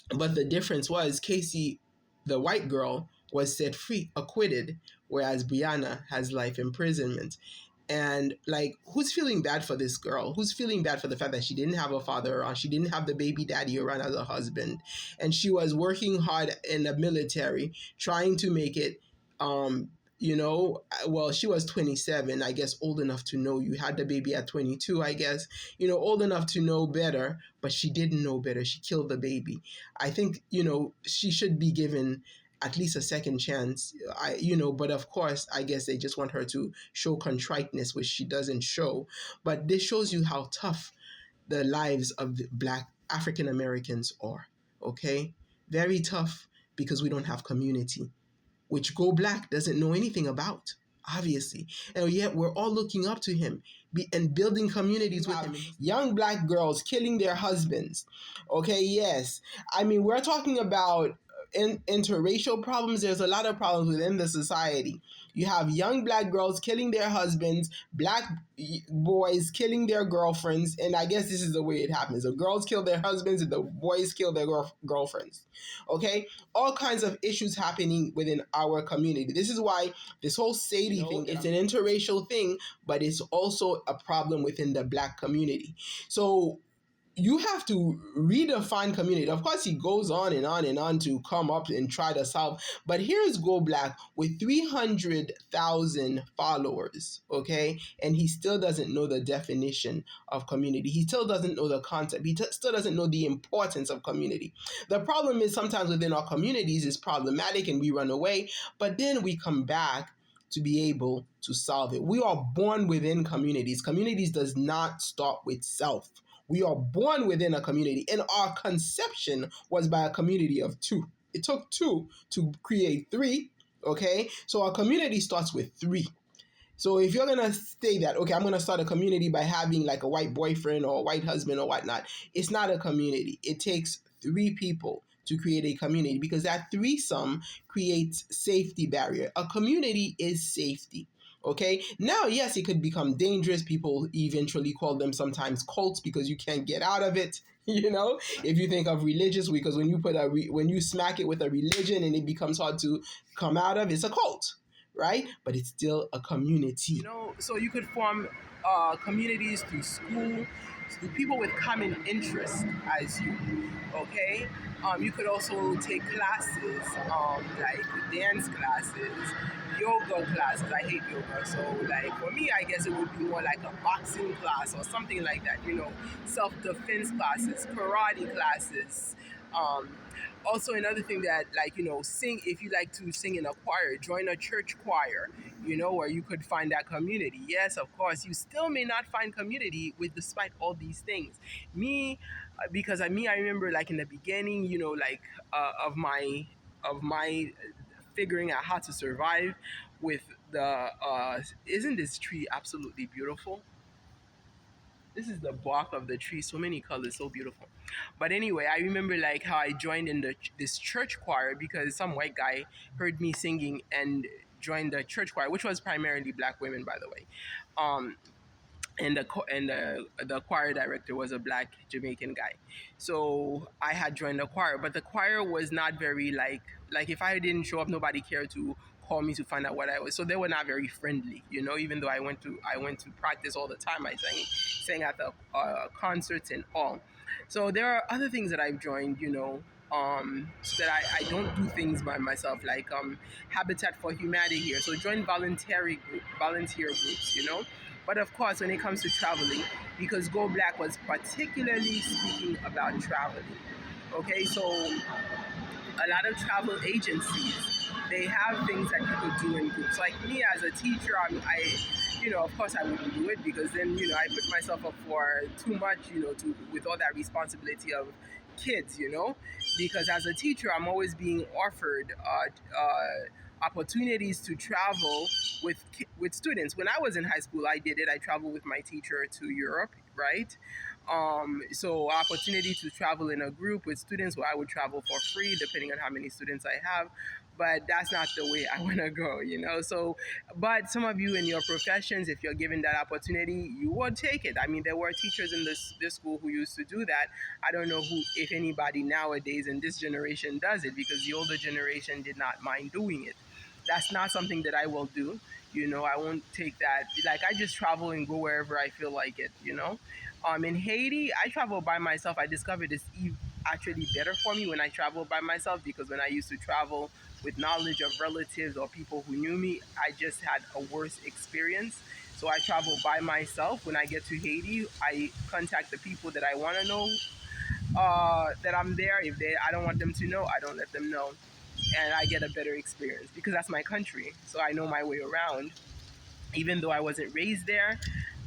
But the difference was Casey, the white girl, was set free, acquitted, whereas Breonna has life imprisonment. And who's feeling bad for this girl? Who's feeling bad for the fact that she didn't have a father around? She didn't have the baby daddy around as a husband. And she was working hard in the military, trying to make it, she was 27, I guess, old enough to know. You had the baby at 22, I guess, old enough to know better, but she didn't know better. She killed the baby. I think, she should be given at least a second chance, but of course, I guess they just want her to show contriteness, which she doesn't show. But this shows you how tough the lives of the black African Americans are, okay? Very tough because we don't have community, which Go Black doesn't know anything about, obviously. And yet we're all looking up to him and building communities with him. Young black girls killing their husbands, okay, yes. We're talking about interracial problems. There's a lot of problems within the society. You have young black girls killing their husbands, black boys killing their girlfriends, and I guess this is the way it happens. The girls kill their husbands and the boys kill their girlfriends. Okay? All kinds of issues happening within our community. This is why this whole Sade thing, it's an interracial thing, but it's also a problem within the black community. So you have to redefine community. Of course, he goes on and on and on to come up and try to solve. But here's Go Black with 300,000 followers, okay? And he still doesn't know the definition of community. He still doesn't know the concept. He still doesn't know the importance of community. The problem is sometimes within our communities is problematic and we run away, but then we come back to be able to solve it. We are born within communities. Communities does not start with self. We are born within a community, and our conception was by a community of two. It took two to create three, okay? So our community starts with three. So if you're going to say that, okay, I'm going to start a community by having like a white boyfriend or a white husband or whatnot, it's not a community. It takes three people to create a community, because that threesome creates safety barrier. A community is safety. Okay, now yes, it could become dangerous. People eventually call them sometimes cults because you can't get out of it. You know, if you think of religious, because when you when you smack it with a religion and it becomes hard to come out of, it's a cult, right? But it's still a community. You know, so you could form communities through school, through people with common interests as you. Okay, you could also take classes, like dance classes, yoga classes. I hate yoga, so like for me, I guess it would be more like a boxing class or something like that. You know, self-defense classes, karate classes. Also, another thing that, like, you know, sing, if you like to sing in a choir, join a church choir, you know, where you could find that community. Yes, of course, you still may not find community with despite all these things. Because I remember, like, in the beginning, you know, like, of my figuring out how to survive with the isn't this tree absolutely beautiful? This is the bark of the tree, so many colors, so beautiful. But anyway, I remember like how I joined in this church choir because some white guy heard me singing and joined the church choir, which was primarily black women, by the way. um, and the choir director was a black Jamaican guy. So I had joined the choir, but the choir was not very like if I didn't show up, nobody cared to call me to find out what I was. So they were not very friendly, you know. Even though I went to practice all the time, I sang at the concerts and all. So there are other things that I've joined, you know. So that I don't do things by myself, like Habitat for Humanity here. So join volunteer groups, you know. But of course, when it comes to traveling, because Go Black was particularly speaking about traveling. Okay, so a lot of travel agencies, they have things that you could do in groups. Like me as a teacher, you know, of course I wouldn't do it because then, you know, I put myself up for too much, you know, with all that responsibility of kids, you know, because as a teacher, I'm always being offered opportunities to travel with students. When I was in high school, I did it. I traveled with my teacher to Europe, right? So opportunity to travel in a group with students where I would travel for free, depending on how many students I have. But that's not the way I want to go, you know. So, but some of you in your professions, if you're given that opportunity, you would take it. I mean, there were teachers in this school who used to do that. I don't know if anybody nowadays in this generation does it, because the older generation did not mind doing it. That's not something that I will do. You know, I won't take that. Like, I just travel and go wherever I feel like it, you know. In Haiti, I travel by myself. I discovered it's actually better for me when I travel by myself, because when I used to travel with knowledge of relatives or people who knew me, I just had a worse experience. So I travel by myself. When I get to Haiti, I contact the people that I want to know that I'm there. If I don't want them to know, I don't let them know. And I get a better experience because that's my country. So I know my way around. Even though I wasn't raised there,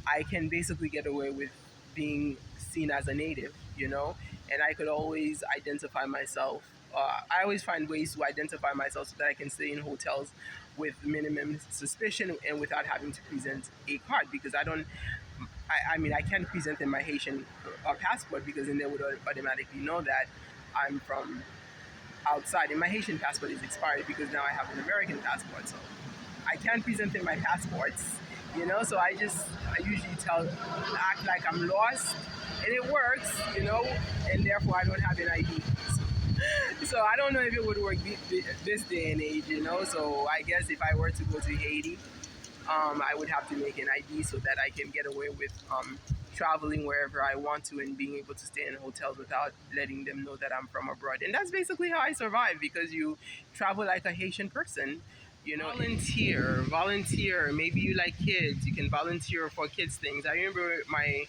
I can basically get away with being seen as a native, you know? And I could always identify myself. I always find ways to identify myself so that I can stay in hotels with minimum suspicion and without having to present a card, because I mean, I can present in my Haitian passport, because then they would automatically know that I'm from outside. And my Haitian passport is expired because now I have an American passport. So I can present in my passports, you know. So I usually act like I'm lost, and it works, you know, and therefore I don't have an ID. So I don't know if it would work this day and age, you know. So I guess if I were to go to Haiti, I would have to make an ID so that I can get away with traveling wherever I want to and being able to stay in hotels without letting them know that I'm from abroad. And that's basically how I survive, because you travel like a Haitian person. You know, volunteer. Maybe you like kids. You can volunteer for kids things. I remember my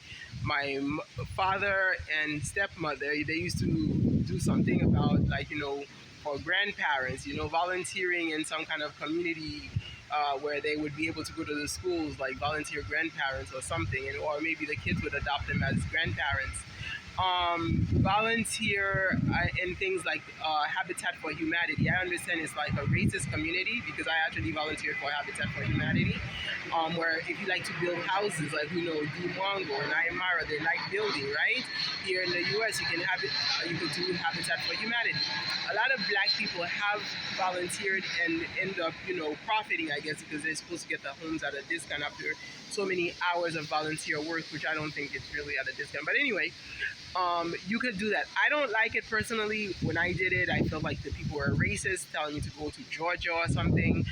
father and stepmother. They used to do something about, like, you know, for grandparents. You know, volunteering in some kind of community where they would be able to go to the schools, like volunteer grandparents or something, or maybe the kids would adopt them as grandparents. volunteer in things like Habitat for Humanity. I understand it's like a racist community because I actually volunteered for Habitat for Humanity, where if you like to build houses, like Dimongo and Aymara, they like building, right? Here in the U.S., you could do Habitat for Humanity. A lot of Black people have volunteered and end up, profiting, I guess, because they're supposed to get the homes at a discount after so many hours of volunteer work, which I don't think it's really at a discount. But anyway, you could do that. I don't like it personally. When I did it, I felt like the people were racist, telling me to go to Georgia or something,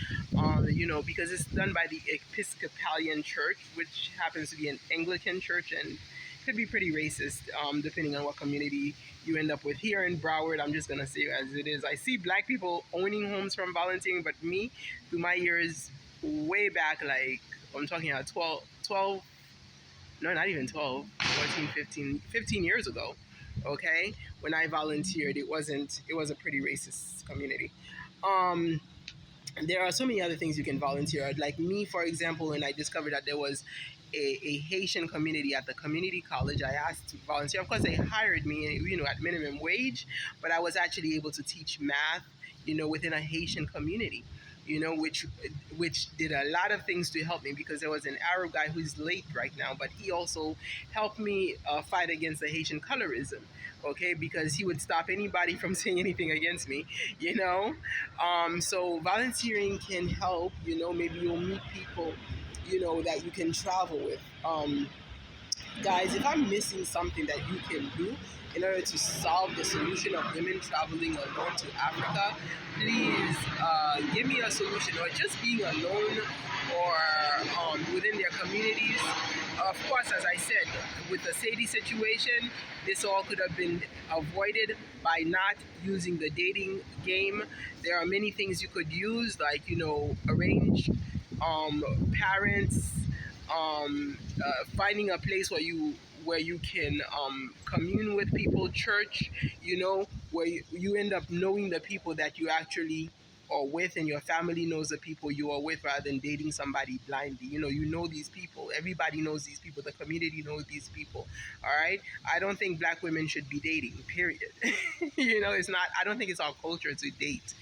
because it's done by the Episcopalian Church, which happens to be an Anglican church, and could be pretty racist, depending on what community you end up with. Here in Broward, I'm just gonna say it as it is. I see Black people owning homes from volunteering, but me, through my years way back, like I'm talking about 12, no, not even 12, 14, 15 years ago, okay, when I volunteered, it was a pretty racist community. There are so many other things you can volunteer at. Like me, for example, when I discovered that there was a Haitian community at the community college, I asked to volunteer. Of course, they hired me, at minimum wage, but I was actually able to teach math, within a Haitian community, which did a lot of things to help me, because there was an Arab guy who's late right now, but he also helped me fight against the Haitian colorism. Okay, because he would stop anybody from saying anything against me, So volunteering can help, maybe you'll meet people, that you can travel with. Guys, if I'm missing something that you can do in order to solve the solution of women traveling alone to Africa, please give me a solution, or just being alone or within their communities. Of course, as I said, with the Sade situation, this all could have been avoided by not using the dating game. There are many things you could use, like, arrange parents, finding a place where you can commune with people, church, where you end up knowing the people that you actually are with, and your family knows the people you are with, rather than dating somebody blindly. You know these people. Everybody knows these people. The community knows these people. All right. I don't think Black women should be dating. Period. It's not. I don't think it's our culture to date.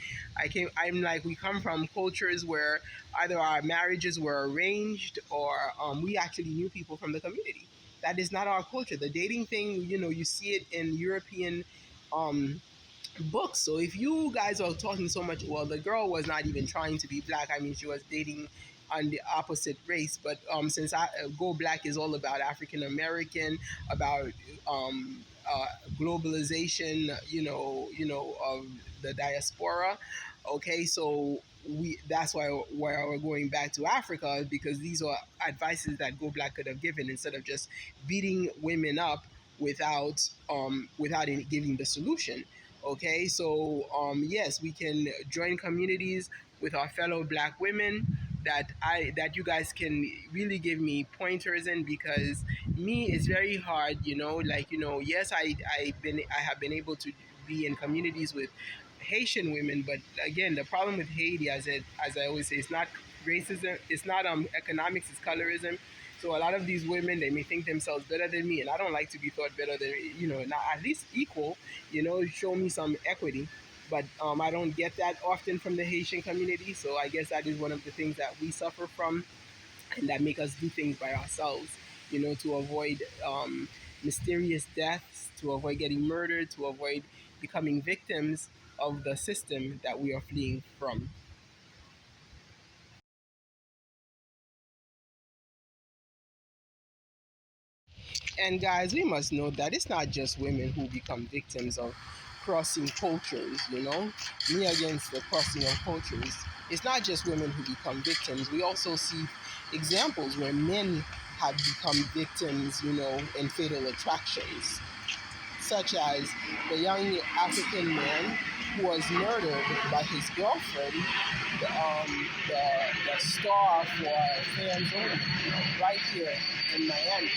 We come from cultures where either our marriages were arranged, or we actually knew people from the community. That is not our culture. The dating thing, you see it in European books. So if you guys are talking so much, well, the girl was not even trying to be Black. I mean, she was dating on the opposite race. But since Go Black is all about African American, about globalization, of the diaspora. Okay, so that's why we're going back to Africa, because these are advices that Go Black could have given, instead of just beating women up without giving the solution. Okay, so yes, we can join communities with our fellow Black women that you guys can really give me pointers in, because me, it's very hard, yes, I have been able to be in communities with Haitian women, but again, the problem with Haiti, as I always say, it's not racism, it's not economics, it's colorism. So a lot of these women, they may think themselves better than me, and I don't like to be thought better than, not at least equal, show me some equity. But I don't get that often from the Haitian community, so I guess that is one of the things that we suffer from, and that make us do things by ourselves, to avoid mysterious deaths, to avoid getting murdered, to avoid becoming victims of the system that we are fleeing from. And guys, we must know that it's not just women who become victims of crossing cultures, me against the crossing of cultures. It's not just women who become victims. We also see examples where men have become victims, in fatal attractions, such as the young African man who was murdered by his girlfriend, the star for Fans Only, right here in Miami.